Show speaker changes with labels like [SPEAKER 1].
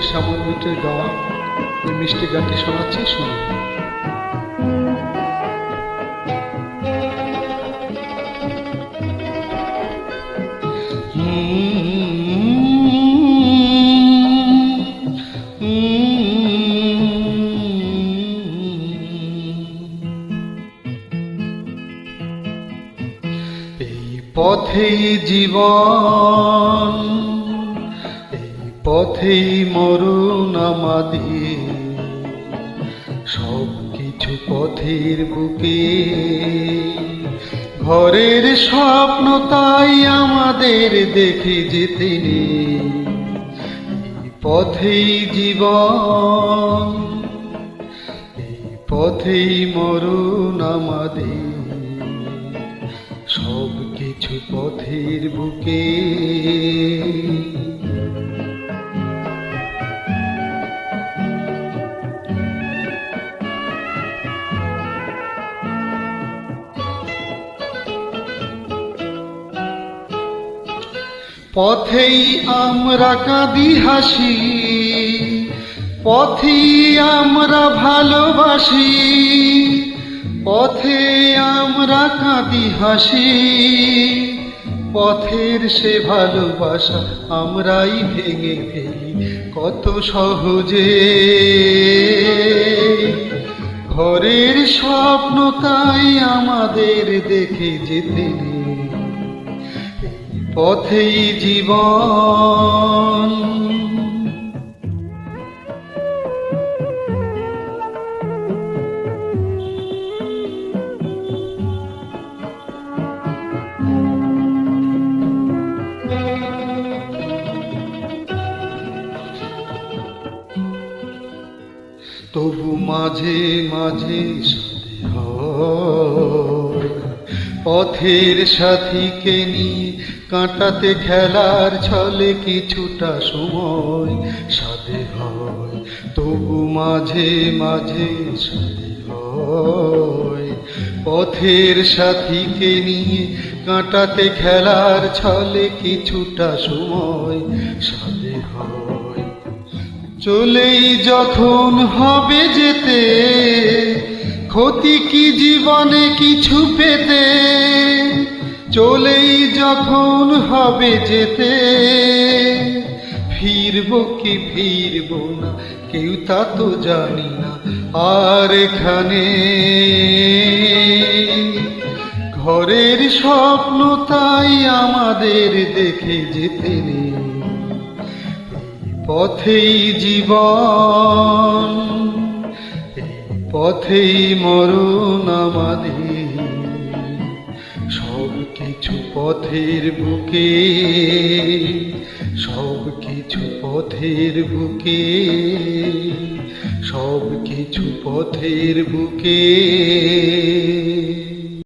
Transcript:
[SPEAKER 1] শ্যামল মিত্রের গাওয়া এই মিষ্টি গানটি শোনাচ্ছি, শুনুন। এই পথেই জীবন, এই পথেই মরণ আমাদের, সব কিছু পথের বুকে। ঘরের স্বপ্ন তাই আমাদের দেখে যেতে নেই। এই পথেই জীবন, এই পথেই মরণ আমাদের, সব কিছু পথের বুকে। পথেই আমরা কাঁদি হাসি, পথেই আমরা ভালোবাসি, পথে আমরা কাঁদি হাসি, পথের সে ভালোবাসা আমরাই ভেঙে ফেলি কত সহজে। ঘরের স্বপ্ন তাই আমাদের দেখে যেতে নেই। পথেই জীবন, তবু মাঝে মাঝে সাথী হয়, পথের সাথীকে নিয়ে কাঁটাতে খেলার ছলে কিছুটা সময় সাথে হয়। তবু মাঝে মাঝে সাথী হয়, পথের সাথীকে নিয়ে কাঁটাতে খেলার ছলে কিছুটা সময় সাথে হয়। চলেই যখন হবে যেতে, ক্ষতি কি জীবনে কিছু পেতে। চলেই যখন হবে যেতে, ফিরবো কি ফিরবো না কেউ তা তো জানি না। আর এখানে ঘরের স্বপ্ন তাই আমাদের দেখে যেতে নেই। পথেই জীবন, এই পথেই মরণ আমাদের, সব কিছু পথের বুকে, সব কিছু পথের বুকে, সব কিছু পথের বুকে।